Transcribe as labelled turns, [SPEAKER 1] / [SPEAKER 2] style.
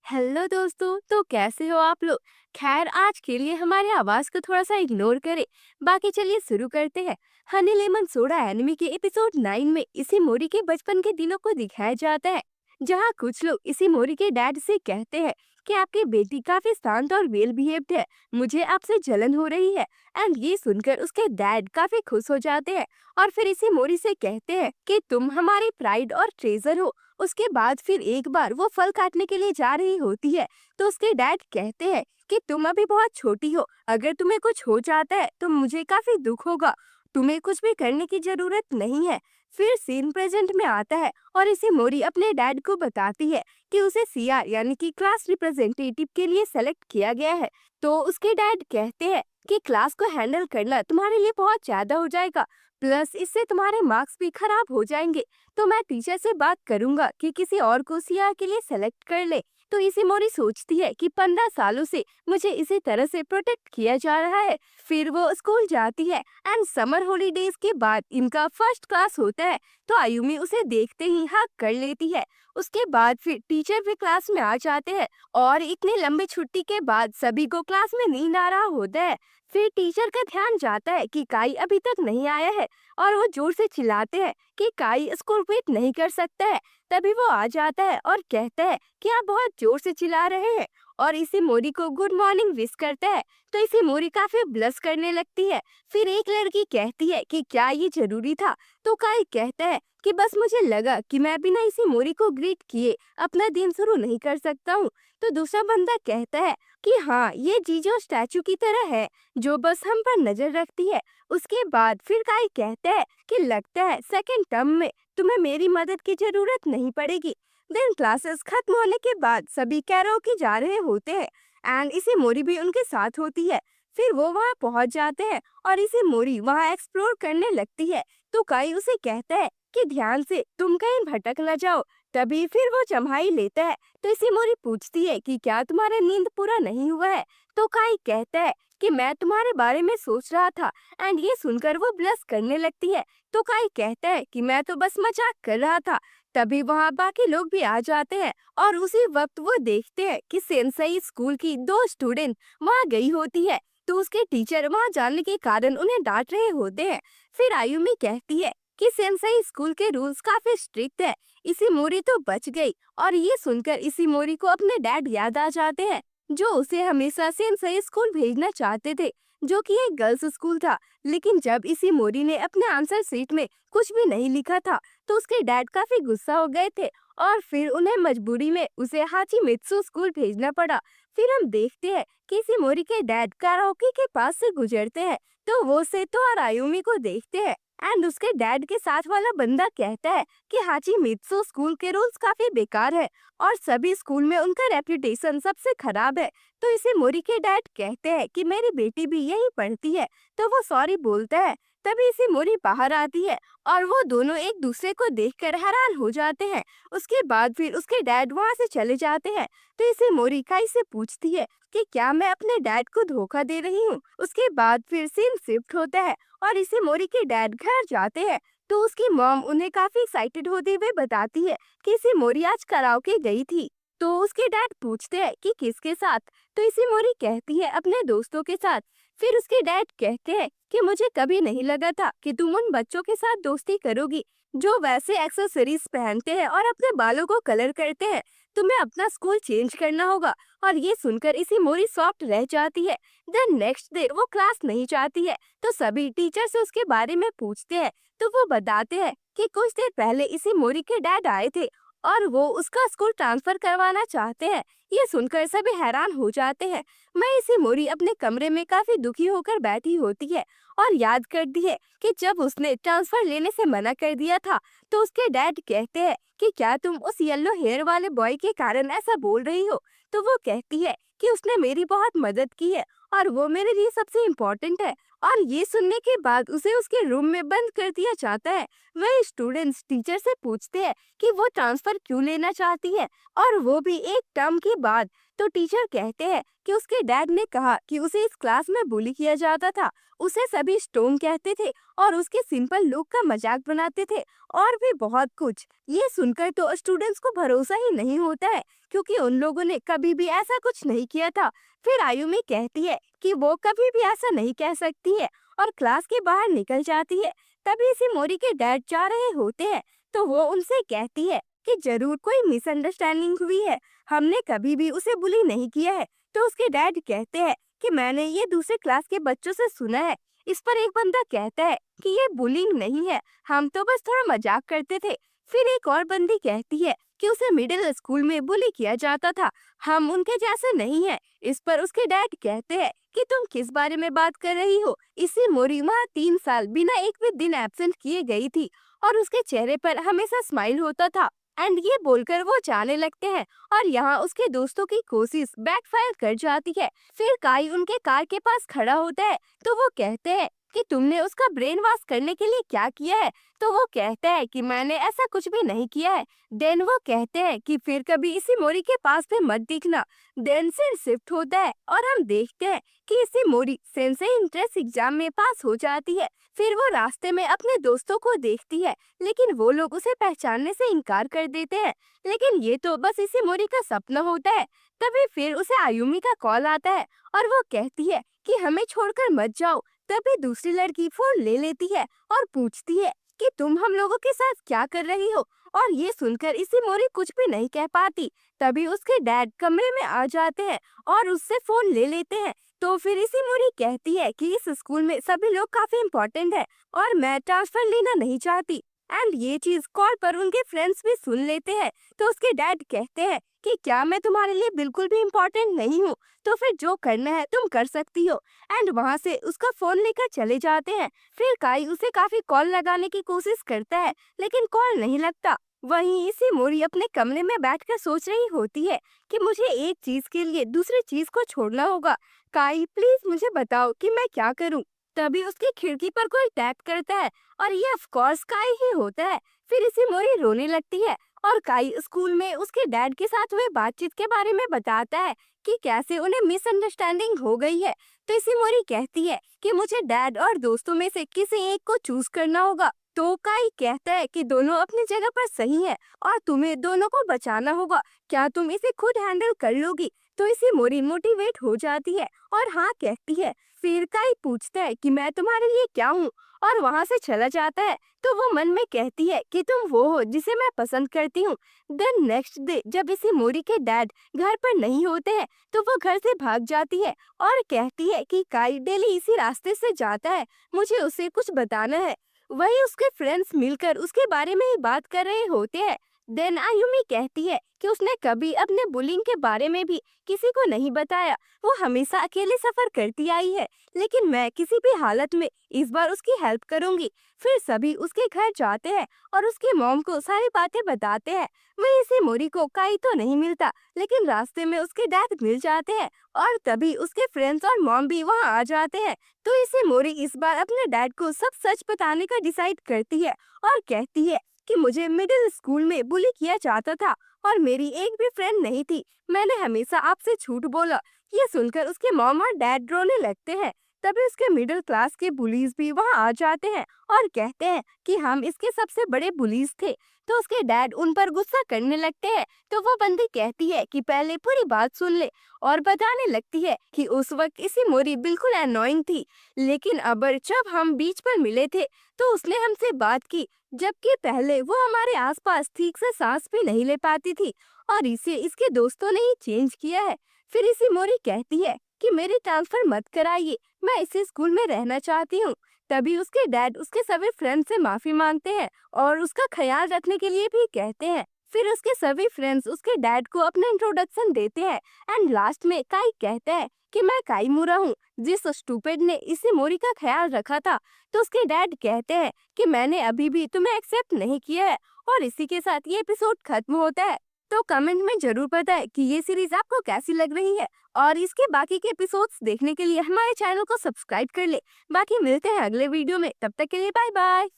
[SPEAKER 1] Hello दोस्तों, तो कैसे हो आप लोग। खैर, आज के लिए हमारी आवाज को थोड़ा सा इग्नोर करें। बाकी चलिए शुरू करते हैं। हनी लेमन सोडा एनिमे के एपिसोड 9 में इसी मोरी के बचपन के दिनों को दिखाया जाता है, जहां कुछ लोग इसी मोरी के डैड से कहते हैं कि आपकी बेटी काफी शांत और वेल बिहेव्ड है, मुझे आपसे जलन हो रही है। एंड ये सुनकर उसके डैड काफी खुश हो जाते हैं और फिर इसी मोरी से कहते हैं कि तुम हमारी प्राइड और ट्रेजर हो। उसके बाद फिर एक बार वो फल काटने के लिए जा रही होती है, तो उसके डैड कहते हैं कि तुम अभी बहुत छोटी हो, अगर तुम्हें कुछ हो जाता है तो मुझे काफी दुख होगा, तुम्हें कुछ भी करने की जरूरत नहीं है। फिर सीन प्रेजेंट में आता है और इसे मोरी अपने डैड को बताती है कि उसे सीआर यानी कि क्लास रिप्रेजेंटेटिव के लिए सेलेक्ट किया गया है। तो उसके डैड कहते हैं कि क्लास को हैंडल करना तुम्हारे लिए बहुत ज्यादा हो जाएगा, प्लस इससे तुम्हारे मार्क्स भी खराब हो जाएंगे। तो मैं टीचर से बात करूंगा कि किसी और को सीआर के लिए सेलेक्ट कर ले। तो इसी मोरी सोचती है कि 15 सालों से मुझे इसी तरह से प्रोटेक्ट किया जा रहा है। फिर वो स्कूल जाती है एंड समर हॉलीडेज के बाद इनका फर्स्ट क्लास होता है, तो आयुमी उसे देखते ही हक कर लेती है। उसके बाद फिर टीचर भी क्लास में आ जाते हैं और इतनी लंबी छुट्टी के बाद सभी को क्लास में नींद आ रहा होता है। फिर टीचर का ध्यान जाता है कि काई अभी तक नहीं आया है और वो जोर से चिल्लाते हैं कि काई स्कूल वेट नहीं कर सकता है। तभी वो आ जाता है और कहता है कि आप बहुत जोर से चिल्ला रहे हैं, और इसी मोरी को गुड मॉर्निंग विश करता है। तो इसी मोरी काफी ब्लश करने लगती है। फिर एक लड़की कहती है कि क्या ये जरूरी था। तो काई कहता है कि बस मुझे लगा कि मैं बिना इसी मोरी को ग्रीट किए अपना दिन शुरू नहीं कर सकता हूँ। तो दूसरा बंदा कहता है कि हाँ, ये जीजो स्टैचू की तरह है जो बस हम पर नजर रखती है। उसके बाद फिर काई कहता है कि लगता है सेकंड टर्म में तुम्हें मेरी मदद की जरूरत नहीं पड़ेगी। देन क्लासेस खत्म होने के बाद सभी कैरोकी जा रहे होते हैं एंड इसी मोरी भी उनके साथ होती है। फिर वो वहाँ पहुंच जाते हैं और इसी मोरी वहाँ एक्सप्लोर करने लगती है। तो काई उसे कहता है कि ध्यान से तुम कहीं भटक न जाओ। तभी फिर वो जम्हाई लेता है। तो इसी मोरी पूछती है कि क्या तुम्हारा नींद पूरा नहीं हुआ है। तो काई कहता है कि मैं तुम्हारे बारे में सोच रहा था। एंड ये सुनकर वो ब्लश करने लगती है। तो काई कहता है कि मैं तो बस मजाक कर रहा था। तभी वहाँ बाकी लोग भी आ जाते हैं और उसी वक्त वो देखते हैं कि सेंसई स्कूल की दो स्टूडेंट वहाँ गई होती है। तो उसके टीचर वहाँ जाने के कारण उन्हें डांट रहे होते हैं। फिर आयुमी कहती है कि सेंसई स्कूल के रूल्स काफी स्ट्रिक्ट है। इसी मोरी तो बच गई। और ये सुनकर इसी मोरी को अपने डैड याद आ जाते हैं, जो उसे हमेशा सेंसई स्कूल भेजना चाहते थे, जो कि एक गर्ल्स स्कूल था। लेकिन जब इसी मोरी ने अपने आंसर शीट में कुछ भी नहीं लिखा था, तो उसके डैड काफी गुस्सा हो गए थे और फिर उन्हें मजबूरी में उसे हाची मित्सु स्कूल भेजना पड़ा। फिर हम देखते हैं कि इसी मोरी के डैड कराओके के पास से गुजरते हैं, तो वो सेतो और आयुमी को देखते हैं एंड उसके डैड के साथ वाला बंदा कहता है कि हाची मित्सु स्कूल के रूल्स काफी बेकार है और सभी स्कूल में उनका रेपुटेशन सबसे खराब है। तो इसे मोरी के डैड कहते हैं कि मेरी बेटी भी यही पढ़ती है। तो वो सॉरी बोलता है। तभी इसे मोरी बाहर आती है और वो दोनों एक दूसरे को देखकर हैरान हो जाते हैं। उसके बाद फिर उसके डैड वहाँ से चले जाते हैं। तो इसे मोरी काई से पूछती है कि क्या मैं अपने डैड को धोखा दे रही हूँ। उसके बाद फिर सीन शिफ्ट होता है और इसे मोरी के डैड घर जाते हैं। तो उसकी मॉम उन्हें काफी एक्साइटेड होते हुए बताती है कि इसे मोरी आज कराओके गई थी। तो उसके डैड पूछते हैं कि किसके साथ। तो इसी मोरी कहती है अपने दोस्तों के साथ। फिर उसके डैड कहते हैं कि मुझे कभी नहीं लगा था कि तुम उन बच्चों के साथ दोस्ती करोगी जो वैसे एक्सेसरीज पहनते हैं और अपने बालों को कलर करते हैं। तुम्हें अपना स्कूल चेंज करना होगा। और ये सुनकर इसी मोरी सॉफ्ट रह जाती है। देन नेक्स्ट डे वो क्लास नहीं जाती है, तो सभी टीचर से उसके बारे में पूछते हैं। तो वो बताते हैं कि कुछ देर पहले इसी मोरी के डैड आए थे और वो उसका स्कूल ट्रांसफर करवाना चाहते हैं। ये सुनकर सभी हैरान हो जाते हैं। मैं इसी मोरी अपने कमरे में काफी दुखी होकर बैठी होती है और याद करती है कि जब उसने ट्रांसफर लेने से मना कर दिया था, तो उसके डैड कहते हैं कि क्या तुम उस येलो हेयर वाले बॉय के कारण ऐसा बोल रही हो। तो वो कहती है कि उसने मेरी बहुत मदद की है और वो मेरे लिए सबसे इम्पोर्टेंट है और ये सुनने के बाद उसे उसके रूम में बंद कर दिया जाता है। वही स्टूडेंट्स टीचर से पूछते हैं कि वो ट्रांसफर क्यों लेना चाहती है, और वो भी एक टर्म के बाद। तो टीचर कहते हैं कि उसके डैड ने कहा कि उसे इस क्लास में बुली किया जाता था, उसे सभी स्टोन कहते थे और उसके सिंपल लुक का मजाक बनाते थे, और भी बहुत कुछ। ये सुनकर तो स्टूडेंट्स को भरोसा ही नहीं होता है, क्योंकि उन लोगों ने कभी भी ऐसा कुछ नहीं किया था। फिर आयुमी कहती है कि वो कभी भी ऐसा नहीं कह सकती है, और क्लास के बाहर निकल जाती है। तभी सिमोरी के डैड जा रहे होते हैं, तो वो उनसे कहती है कि जरूर कोई मिसअंडरस्टैंडिंग हुई है, हमने कभी भी उसे बुली नहीं किया है। तो उसके डैड कहते हैं कि मैंने ये दूसरे क्लास के बच्चों से सुना है। इस पर एक बंदा कहता है कि ये बुलिंग नहीं है, हम तो बस थोड़ा मजाक करते थे। फिर एक और बंदी कहती है कि उसे मिडिल स्कूल में बुली किया जाता था, हम उनके जैसे नहीं हैं। इस पर उसके डैड कहते हैं कि तुम किस बारे में बात कर रही हो। इसी मोरिमा 3 साल बिना एक भी दिन एब्सेंट किए गई थी, और उसके चेहरे पर हमेशा स्माइल होता था। एंड ये बोलकर वो जाने लगते हैं, और यहाँ उसके दोस्तों की कोशिश बैकफायर कर जाती है। फिर काई उनके कार के पास खड़ा होता है, तो वो कहते हैं कि तुमने उसका ब्रेन वॉश करने के लिए क्या किया है। तो वो कहता है कि मैंने ऐसा कुछ भी नहीं किया है। देन वो कहते हैं कि फिर कभी इसी मोरी के पास भी मत दिखना। देन से शिफ्ट होता है और हम देखते हैं कि इसी मोरी सेंसेई इंट्रेंस एग्जाम में पास हो जाती है। फिर वो रास्ते में अपने दोस्तों को देखती है, लेकिन वो लोग उसे पहचानने से इनकार कर देते हैं। लेकिन ये तो बस इसी मोरी का सपना होता है। तभी फिर उसे आयुमी का कॉल आता है, और वो कहती है कि हमें छोड़कर मत जाओ। तभी दूसरी लड़की फोन ले लेती है और पूछती है कि तुम हम लोगों के साथ क्या कर रही हो। और ये सुनकर इसी मोरी कुछ भी नहीं कह पाती। तभी उसके डैड कमरे में आ जाते हैं और उससे फोन ले लेते हैं। तो फिर इसी मोरी कहती है कि इस स्कूल में सभी लोग काफी इम्पोर्टेंट है, और मैं ट्रांसफर लेना नहीं चाहती। एंड ये चीज कॉल पर उनके फ्रेंड्स भी सुन लेते हैं। तो उसके डैड कहते हैं कि क्या मैं तुम्हारे लिए बिल्कुल भी इम्पोर्टेंट नहीं हूँ, तो फिर जो करना है तुम कर सकती हो। एंड वहाँ से उसका फोन लेकर चले जाते हैं। फिर काई उसे काफी कॉल लगाने की कोशिश करता है, लेकिन कॉल नहीं लगता। वहीं इसी मोरी अपने कमरे में बैठकर सोच रही होती है कि मुझे एक चीज के लिए दूसरी चीज को छोड़ना होगा। काई प्लीज मुझे बताओ कि मैं क्या करूं। तभी उसकी खिड़की पर कोई टैप करता है, और ये ऑफ कोर्स काई ही होता है। फिर इसी मोरी रोने लगती है, और काई स्कूल में उसके डैड के साथ हुए बातचीत के बारे में बताता है कि कैसे उन्हें मिसअंडरस्टैंडिंग हो गई है। तो इसी मोरी कहती है कि मुझे डैड और दोस्तों में से किसी एक को चूज करना होगा। तो काई कहता है कि दोनों अपनी जगह पर सही है, और तुम्हें दोनों को बचाना होगा। क्या तुम इसे खुद हैंडल कर लोगी। तो इसी मोरी मोटिवेट हो जाती है और हाँ कहती है। फिर काई पूछता है कि मैं तुम्हारे लिए क्या हूँ, और वहाँ से चला जाता है। तो वो मन में कहती है कि तुम वो हो जिसे मैं पसंद करती हूँ। देन नेक्स्ट डे जब इसी मोरी के डैड घर पर नहीं होते हैं, तो वो घर से भाग जाती है और कहती है कि काई डेली इसी रास्ते से जाता है, मुझे उसे कुछ बताना है। वही उसके फ्रेंड्स मिलकर उसके बारे में ही बात कर रहे होते हैं। देन आयुमी कहती है कि उसने कभी अपने बुलिंग के बारे में भी किसी को नहीं बताया, वो हमेशा अकेले सफर करती आई है, लेकिन मैं किसी भी हालत में इस बार उसकी हेल्प करूंगी। फिर सभी उसके घर जाते हैं और उसकी मॉम को सारी बातें बताते हैं। वहीं से मोरी को काई तो नहीं मिलता, लेकिन रास्ते में उसके डैड मिल जाते हैं, और तभी उसके फ्रेंड्स और मॉम भी वहाँ आ जाते हैं। तो इसे मोरी इस बार अपने डैड को सब सच बताने का डिसाइड करती है, और कहती है कि मुझे मिडिल स्कूल में बुली किया जाता था, और मेरी एक भी फ्रेंड नहीं थी, मैंने हमेशा आपसे झूठ बोला। ये सुनकर उसके मॉम और डैड रोने लगते हैं। तभी उसके मिडिल क्लास के बुलीज भी वहाँ आ जाते हैं और कहते हैं कि हम इसके सबसे बड़े बुलीज थे। तो उसके डैड उन पर गुस्सा करने लगते हैं। तो वो बंदी कहती है कि पहले पूरी बात सुन ले, और बताने लगती है कि उस वक्त इसी मोरी बिल्कुल एनोइंग थी, लेकिन अब जब हम बीच पर मिले थे तो उसने हमसे बात की, जबकि पहले वो हमारे आसपास ठीक से सांस भी नहीं ले पाती थी, और इसे इसके दोस्तों ने ही चेंज किया है। फिर इसी मोरी कहती है कि मेरी ट्रांसफर मत कराइए, मैं इसी स्कूल में रहना चाहती हूँ। तभी उसके डैड उसके सभी फ्रेंड से माफी मांगते हैं और उसका ख्याल रखने के लिए भी कहते हैं। फिर उसके सभी फ्रेंड्स उसके डैड को अपना इंट्रोडक्शन देते हैं, एंड लास्ट में काई कहता है कि मैं काईमुरा हूँ, जिस स्टूपिड ने इसी मोरी का ख्याल रखा था। तो उसके डैड कहते हैं कि मैंने अभी भी तुम्हें एक्सेप्ट नहीं किया है, और इसी के साथ ये एपिसोड खत्म होता है। तो कमेंट में जरूर बताएं कि ये सीरीज आपको कैसी लग रही है, और इसके बाकी के एपिसोड्स देखने के लिए हमारे चैनल को सब्सक्राइब कर ले। बाकी मिलते हैं अगले वीडियो में, तब तक के लिए बाय बाय।